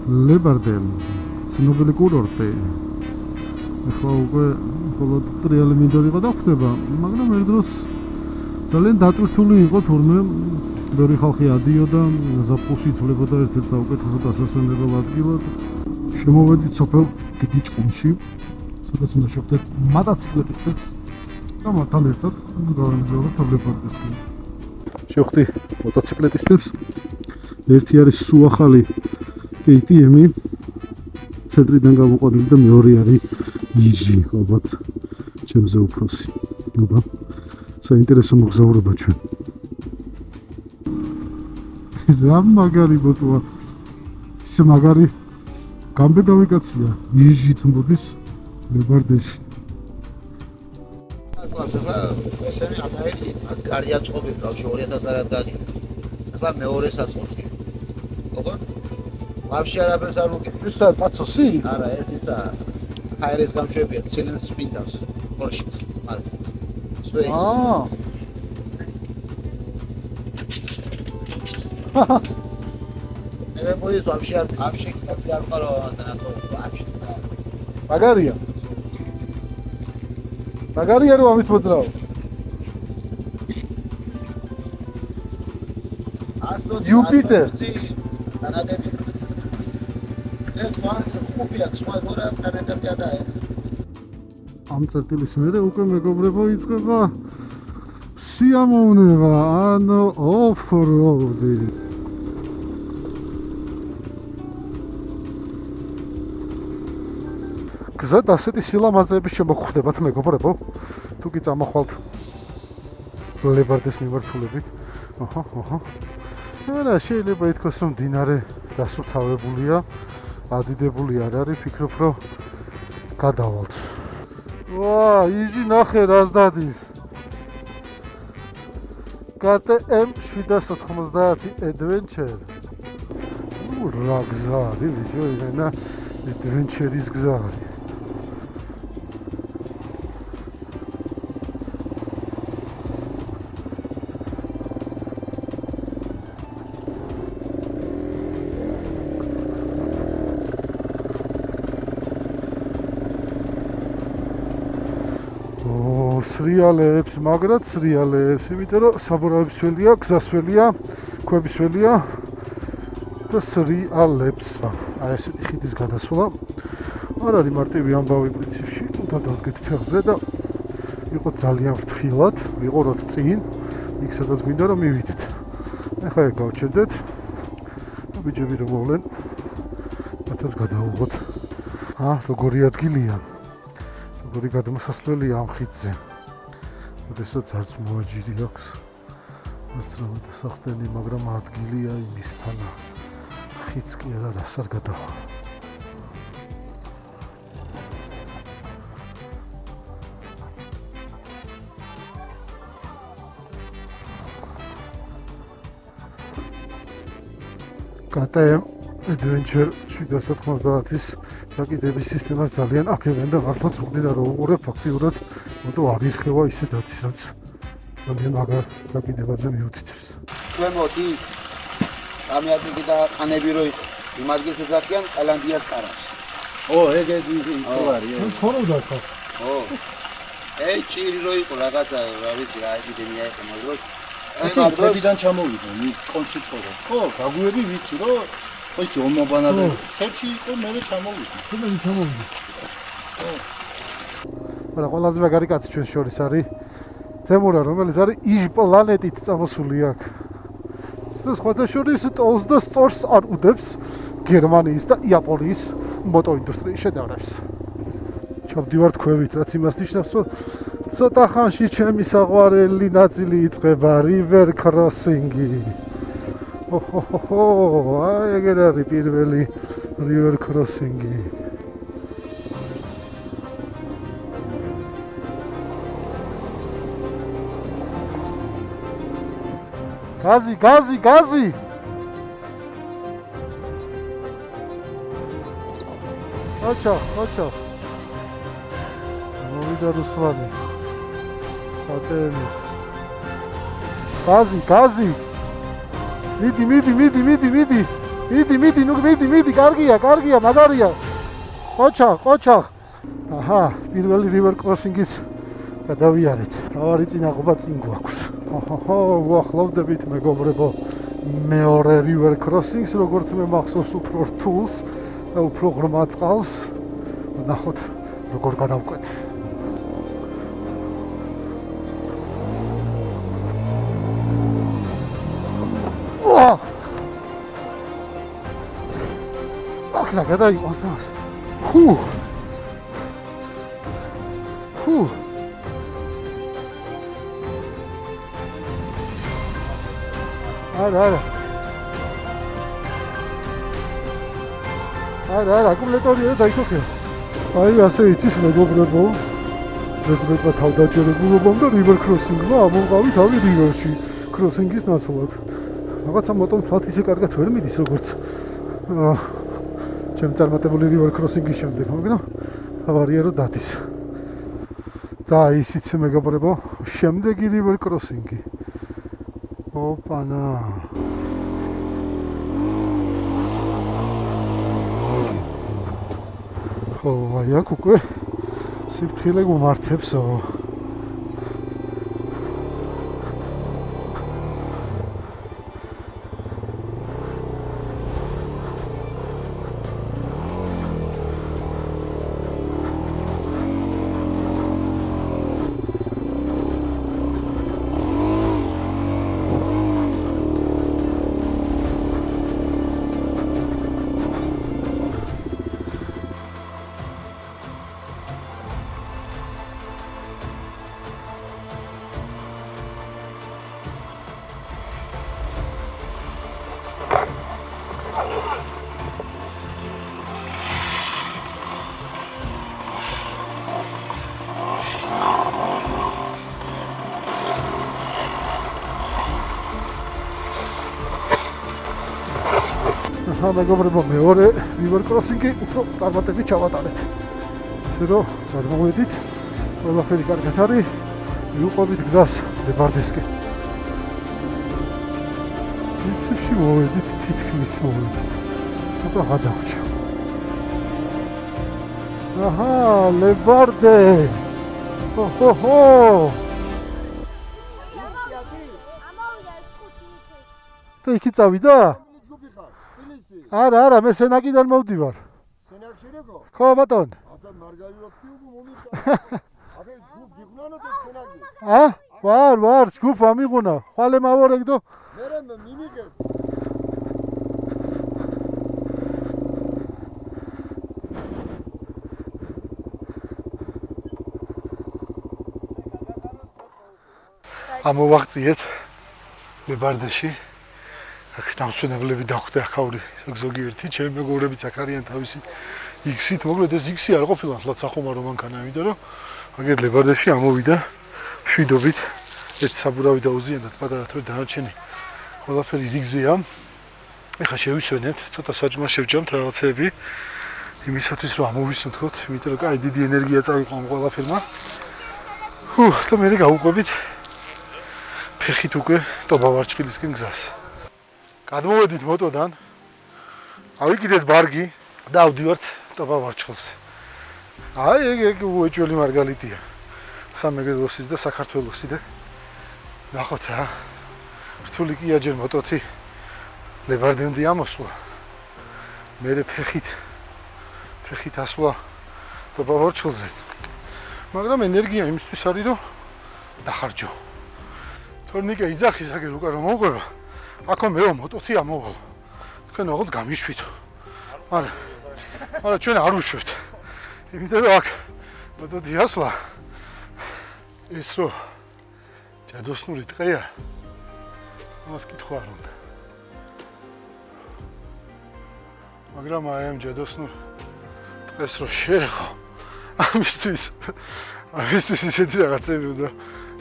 ლებარდე ცნობილი კურორტი. ახლა უკვე მხოლოდ ტრიალი მინდორიყო და ხდება, მაგრამ ერთ დროს ძალიან დატვირთული იყო თურმე ბევრი ხალხი ადიოდა, ზაფხულში ითვლებოდა ერთ-ერთ საუკეთესო დასასვენებელ ადგილად. შემოვედით სოფელ დიდი ჭყონში, სადაც უნდა შევხვდეთ მოტოციკლეტისტებს და მათთან ერთად გავამეძღავროთ ლებარდესკენ. შევხვდი მოტოციკლეტისტებს. ერთი არის სუახალი KTM-ი ცენტრიდან გამოყვანილი და მეორე არის იჟი, ალბათ ჩემზე უფროსი. აბა საინტერესო მოგზაურობა ჩვენ. რა მაგარი ბოტოა. ისე მაგარი გამბედავი კაცია. იჟით მოდის ლებარდეში. ესენი ამაერი კარია წყობი ბავშვი 2000 რადგანი. ახლა მეორე საწყობი. ოღონ ვაფშე არაფერს არ მოგიწევს. ესა პაცოსი? არა, ეს ისა ჰაერეს გამშვებია, ცილინდრს სპინდავს. პორშეს. არა. სვეის. მე მოდის ვაფშე არ კაცი არ ყარო ამასთან ათო ვაფშე. მაგარია. მაგარია რომ ამით მოძრაო. Jupiter. ანადები. ეს ვაფშე სხვა გორა პლანეტები ადაა. ამ წერტილის მერე უკვე მეგობრებო იწყება სიამოვნება, ანუ off-road-ი. გზად ასეთი სილამაზეების შემოგხვდებათ მეგობრებო, თუ კი წამახვალთ ლებარდეს მიმართულებით. არა, შეიძლება ითქვას, რომ მდინარე დასუფთავებულია, ადიდებული არ არის, ფიქრობ, რომ გადავალთ. ვა, იჟი ნახე რას დადის. KTM 790 Adventure. რა გზა არის, ბიჭო, იმენა Adventure-ის გზა არის. სრიალებს, მაგრად სრიალებს, იმიტომ რომ საბურავების ველია, გზას ველია, ქვების ველია და სრიალებს. აი ესეთი ხიდის გადასვლა. არ არის მარტივი ამბავი პრინციპში, უნდა დავდგეთ ფეხზე და იყო ძალიან ფრთხილად, ვიყუროთ წინ, იქ სადაც გვინდა რომ მივიდეთ. ახლა ეგ გავჩერდეთ. და ბიჭები რომ მოვლენ, მათაც გადავუღოთ. როგორი ადგილია. როგორი გადმოსასვლელია ამ ხიდზე. როდესაც არც მოაჯირი აქვს, არც რამე დასახდენი, მაგრამ ადგილია იმისთან. ხიდს კი არა, რას არ გადახვა. KTM Adventure 790-ის დაკიდების სისტემას ძალიან აქებენ და მართლაც მოგდიდა რომ უყურე ფაქტიურად მოტო არ ირხევა ისე დადის, რაც ძალიან მაგარ დაკიდებაზე მიუთითებს. თქვენ მოდი ამი ადგილი და ყანები რო იმ ადგილს ეძახიან კალანდიას კარავს. ეგ არის. ცხოვრობდა ხო? ჭირი რო იყო რაღაცა, რა ვიცი, რა ეპიდემია იყო მაგრამ ასე ხებიდან ჩამოვიდა, ჭყონში თქო. ხო, გაგვიები ვიცი რომ ხოიცი ომობანადე ხებში იყო, მე ჩამოვიდა. ხებიდან ჩამოვიდა. მაგრამ ყველაზე მაგარი კაცი ჩვენ შორის არის თემურა, რომელიც არის იჟ პლანეტით წამოსული აქ. და სხვათა შორის ტოლს და სწორს არ უდებს გერმანიის და იაპონიის მოტოინდუსტრიის შედევრებს. ჩავდივართ ქვევით, რაც იმას ნიშნავს, რომ ცოტა ხანში ჩემი საყვარელი ნაწილი იწყება river crossing-ი. აი ეგერ არის პირველი river crossing-ი. გაზი, გაზი, გაზი! ოჩო. მოვიდა რუსლანი. KTM-ით. გაზი. მიდი. მიდი, კარგია, მაგარია. ყოჩა. აჰა, პირველი river crossing-ის გადავიარეთ. თავარი წინაღობა წინ გვაქვს. აჰა, უახლოვდებით მეგობრებო. მეორე river crossing-ს, როგორც მე მახსოვს, უფრო რთულს და უფრო ღრმა წყალს. ნახოთ, როგორ გადავკვეთ. ახლა გადაიყვანს ამას. არა, აკუმულატორია დაიქოქე. აი ასე იცის მეგობრებო. ზედმეტმა თავდაჯერებულობამ და river crossing-მა ამოვყავი თავი river-ში crossing-ის ნაცვლად. რაღაცა მოტომ თვათ ისე კარგად ვერ მიდის როგორც ჩემ წარმატებული river crossing-ის შემდეგ, მაგრამ თავარია რომ დადის. და ისიც მეგობრებო, შემდეგი river crossing-ი. ოპანა. ხო, აი აქ უკვე სიფრთხილე გუმართებსო. მეგობრებო, მეორე river crossing-ი უფრო წარმატებით ჩავატარეთ. ისე რომ გადმოვედით, ყველაფერი კარგად არის, მივუყვებით გზას ლებარდესკენ. პრინციპში მოვედით, თითქმის მოვედით. ცოტა გადავრჩა. აჰა, ლებარდე. ჰო. და იქი წავიდა? არა, მე სენაკიდან მოვდივარ. სენაკში რეკო? ხო, ბატონ. აბა მარგალივად ფიუბუ მომიხა. აბა ჯგუფ გიგნანო და სენაკი. ვარ, ჯგუფ ამიღუნა. ხვალე მავორეგდო. მერე მიმიღე. ამოვაღწიეთ ლებარდეში. აქ დამსვენებლები დახვდა ახაური ზოგიერთი, ჩემი მეგობრებიც აქ არიან თავისი X-ით, მოკლედ ეს X-ი არ ყოფილა ახლა სახომარო მანქანა, იმიტომ რომ აგერ ლებარდეში ამოვიდა შვიდობით, ერთ საბურავი დაუზიანდათ, პატარა თორე დანარჩენი ყველაფერი რიგზეა. ეხლა შევისვენეთ, ცოტა საჭმა შევჭამთ რაღაცები იმისათვის რომ ამოვისუნთქოთ, იმიტომ რომ კაი დიდი ენერგია წავიყო ამ ყველაფერმა. და მე გავუყვებით ფეხით უკვე ტობავარჩხილისკენ გზას. გადმოვედით მოტოდან, ავიკიდეთ ბარგი და ავდივართ ტობავარჩხილს. აი ეგ უეჭველი მარგალიტია. სამეგრელოსის და საქართველოსი და ნახოთ რა. რთული კი აჯერ მოტოთი ლებარდემდე ამოსვლა. მერე ფეხით ასვლა ტობავარჩხილზე. მაგრამ ენერგია იმისთვის არის რომ დახარჯო. თორნიკა იძახის აგერ უკვე რომ მოყვება. აქო მეო მოტოთი ამოვალ. თქვენ რაღაც გამიშვით. არა ჩვენ არ უშვებთ. იმიტომ რომ აქ მოტოთი ასვლა ეს რო ჯადოსნური ტყეა. მას კითხვა არ უნდა. მაგრამ აი ამ ჯადოსნურ ტყეს რო შეეხო ამისთვის ისეთი რაღაცები უნდა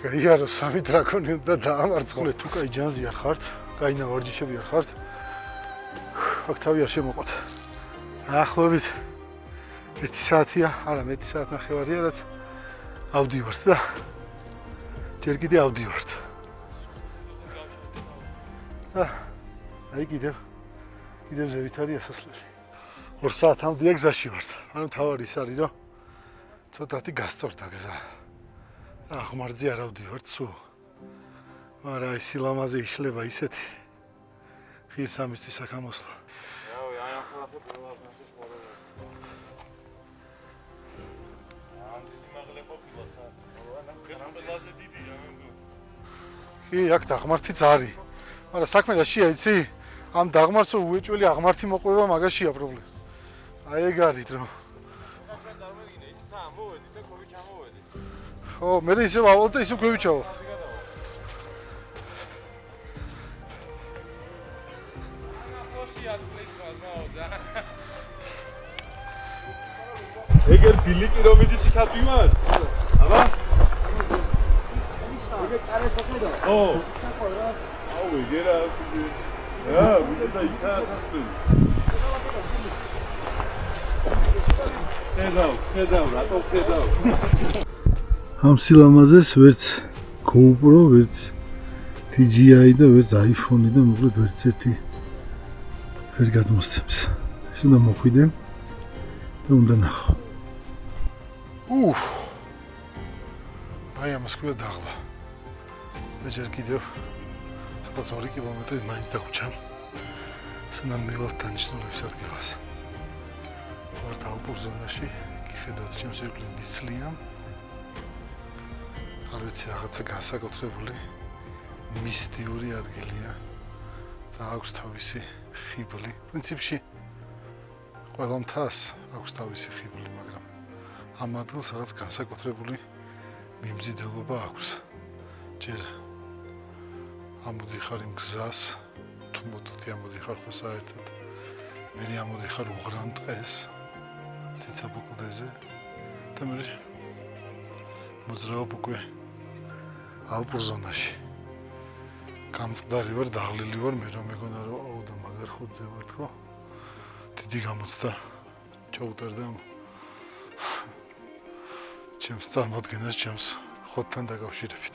გაიარო სამი დრაკონი უნდა დაამარცხო. თუ კაი ჯანზი არ ხართ, კაი ნავარჯიშები არ ხართ, აქ თავი არ შემოყვათ. ახლობით 1 საათია, არა 1 საათი ნახევარია, რაც ავდივართ და ჯერ კიდე ავდივართ. აი კიდევ კიდევ ზევით არის ასასვლელი. 2 საათამდე გზაში ვართ. ანუ თავარი ის არის, რომ ცოტათი გასწორდა გზა. აღმართზე არ ავდივართ სულ. მაგრამ აი სილამაზე იშლება ისეთი. ღირს ამისთვის საქამოსლა. კი, აქ დაღმართიც არის. მაგრამ საქმე რაშია, იცი? ამ დაღმართს რო უეჭველი აღმართი მოყვება, მაგაშია პრობლემა. აი ეგ არის, რომ ხო, მე ისე ვავალ და ისე გვევიჩავ. ეგერ ბილიკი რომ მიდის იქ ვიმან? აბა? ეგ კარე სოფლოდა. ო. აუ, ეგერა. ვიდა და იქა ხასწი. ხედავ, რატო ხედავ? ამ სილამაზეს ვერც GoPro, ვერც DJI და ვერც iPhone და მოკლედ ვერც ერთი ვერ გადმოსცემს. ეს უნდა მოხვიდე და უნდა ნახო. აი ამას ქვია დაღლა. და ჯერ კიდევ სადაც 2 კილომეტრი მაინც დაგუჩამ. სანამ მივალთ დანიშნულების ადგილას. ვართ ალპურ ზონაში, გიხედავთ ჩემს ირგვლივ ნისლია. არ ვიცი, რაღაცა განსაკუთრებული მისტიური ადგილია და აქვს თავისი ხიბლი. პრინციპში ყველა მთას აქვს თავისი ხიბლი, მაგრამ ამ ადგილს რაღაც განსაკუთრებული მიმზიდველობა აქვს. ჯერ ამოდიხარ იმ გზას, თუ მოდიხარ ამოდიხარ ხო საერთოდ. მე ამოდიხარ უღრან ტყეს, ციცაბო კლდეზე და მე მოძრაობ უკვე ალპურ ზონაში. გამწყდარი ვარ, დაღლილი ვარ, მე რომ მეგონა რომ აუ და მაგარ ხოთზე ვარ თქო. დიდი გამოცდა ჩაუტარდა ჩემს წარმოდგენას ჩემს ხოთთან დაკავშირებით.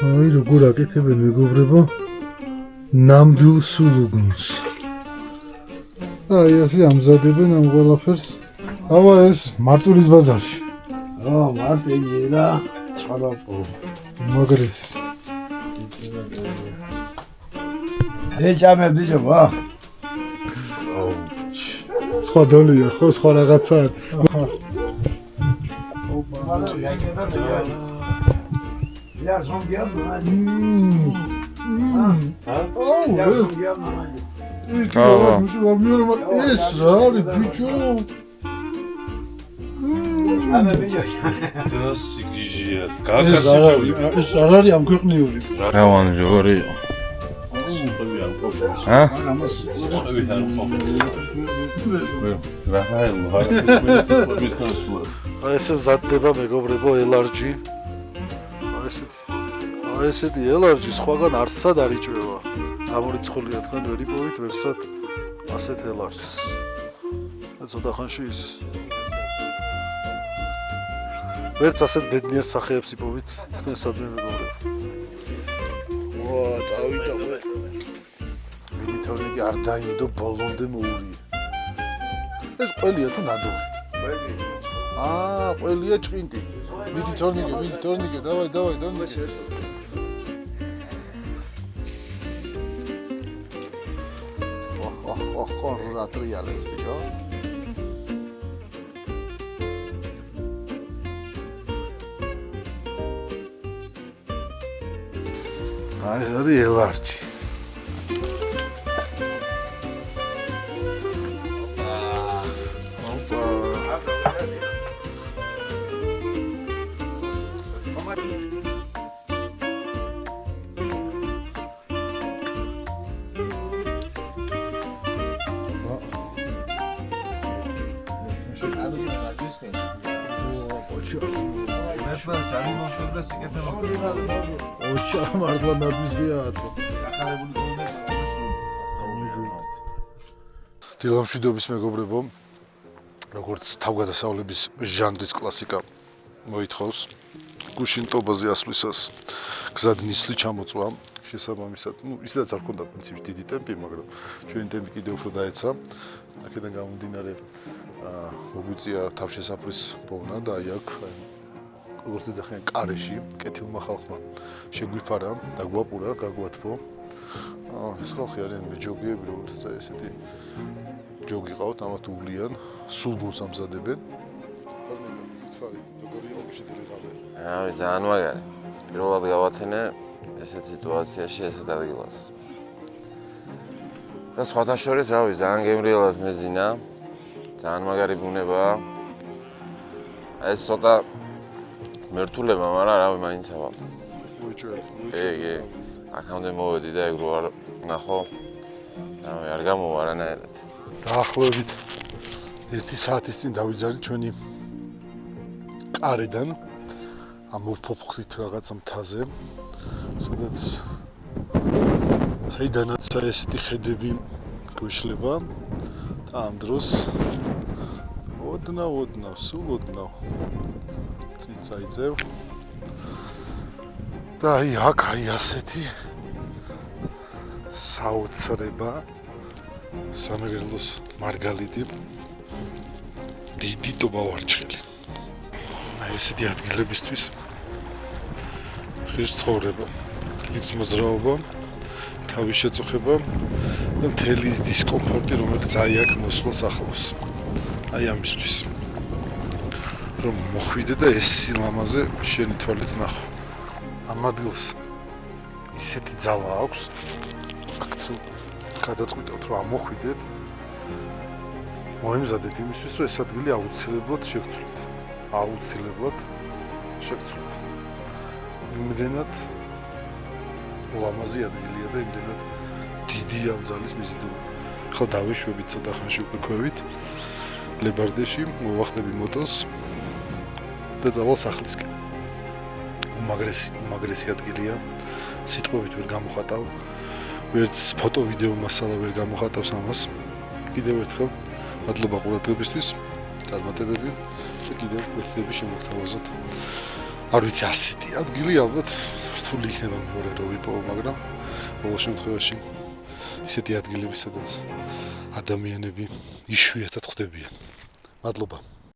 აი როგორ აკეთებენ მეგობრებო ნამდვილ სულუგუნს. აი ასე ამზადებენ ამ ყველაფერს. წავა ეს მარტვილის ბაზარში. მარტივია წყალაპო. მაგრის. ეჭამე ბიჭო. სხვა დოლია, ხო სხვა რაღაცა. Ja, schon gern mal. ეს რა არის ბიჭო? Aber bitte. Das სიგიჟია. გაკაცებული. ეს არ არის ამ ქვეყნიური. რავან ჯორი. ჰა? აი ესე მზადდება მეგობრებო LRG. აი ესეთი LRG სხვაგან არსად არ იჭრება. გამორიცხულია თქვენ ვერ იპოვით ვერსად ასეთ LRG-ს. და ცოტა ხანში ის ვერც ასეთ ბედნიერ სახეებს იპოვით თქვენ სადმე მეგობრებო. ვა, წავიდა ვე. მედიტორნიკი არ დაინდო ბოლომდე მოურია. ეს ყველია თუ ნადორი? ყველია. ყველია ჭყინტი. მედიტორნიკი, დავაი, ტორნიკი. ხო, რა ტრიალებს ბიჭო. აი ეს არის LRG. ოჩა მართლა ნადვის ღია აწო. დილამშვიდობის მეგობრებო, როგორც თავგადასავლების ჟანრის კლასიკა მოითხოვს, გუშინ ტობაზე ასვლისას გზად ნისლი ჩამოწვა, შესაბამისად, ისედაც არ ქონდა პრინციპში დიდი ტემპი, მაგრამ ჩვენი ტემპი კიდევ უფრო დაეცა. აქედან გამომდინარე, მოგვიწია თავშესაფრის პოვნა და აი აქ როგორც ეძახიან კარეში, კეთილმა ხალხმა შეგვიფარა, დაგვაპურა, გაგვათბო. ეს ხალხი არიან მეჯოგიები, როგორც ესეთი ჯოგი ყავთ, ამათ უვლიან, სულგუნს ამზადებენ. ძალიან მაგარი. პირველად გავათენე ესეთ სიტუაციაში ესეთ ადგილას. და სხვათა შორის, რავი, ძალიან გემრიელად მეძინა. ძალიან მაგარი ბუნებაა. ეს ცოტა მერტულება, მაგრამ რავი, მაინც ავალ. კი. აქამდე მოვედი და ეგ რო არ ნახო. რავი, არ გამოვა არანაირად. დაახლოებით 1 საათის წინ დავიძალე ჩვენი კარიდან ამ მოფოფხით რაღაცა მთაზე, საიდანაც ესეთი ხედები გვიშლება და ამ დროს სულ ოდნავ წინ წაიწევ და აი ასეთი საოცრება სამეგრელოს მარგალიტი დიდი ტობავარჩხილი. აი ესეთი ადგილებისთვის ხშირ ცხოვრება, ხშირ მოძრაობა, თავის შეწუხება და მთელი ის დისკომფორტი, რომელიც აი აქ მოსვლას ახლავს. აი ამისთვის. რომ მოხვიდე და ეს სილამაზე შენი თვალით ნახო. ამ ადგილს ისეთი ძალა აქვს, აქ თუ გადაწყვიტავთ რომ ამოხვიდეთ, მოემზადეთ იმისთვის, რომ ეს ადგილი აუცილებლად შეგცვლით. იმდენად ლამაზი ადგილია და იმდენად დიდი ამ ძალის მიზიდულობა. ხა დავეშვებით ცოტა ხანში უკვე ქვევით ლებარდეში, მოვახტები მოტოს და წავალ სახლისკენ. უმაგრესი ადგილია, სიტყვებით ვერ გამოხატავ, ვერც ფოტო ვიდეო მასალა ვერ გამოხატავს ამას. კიდევ ერთხელ მადლობა ყურადღებისთვის, წარმატებები და კიდევ ვეცდები შემოგთავაზოთ. არ ვიცი, ასეთი ადგილი ალბათ რთული იქნება მეორე რო ვიპოვო, მაგრამ ბოლო შემთხვევაში ისეთი ადგილები, სადაც ადამიანები იშვიათად ხვდებიან. მადლობა.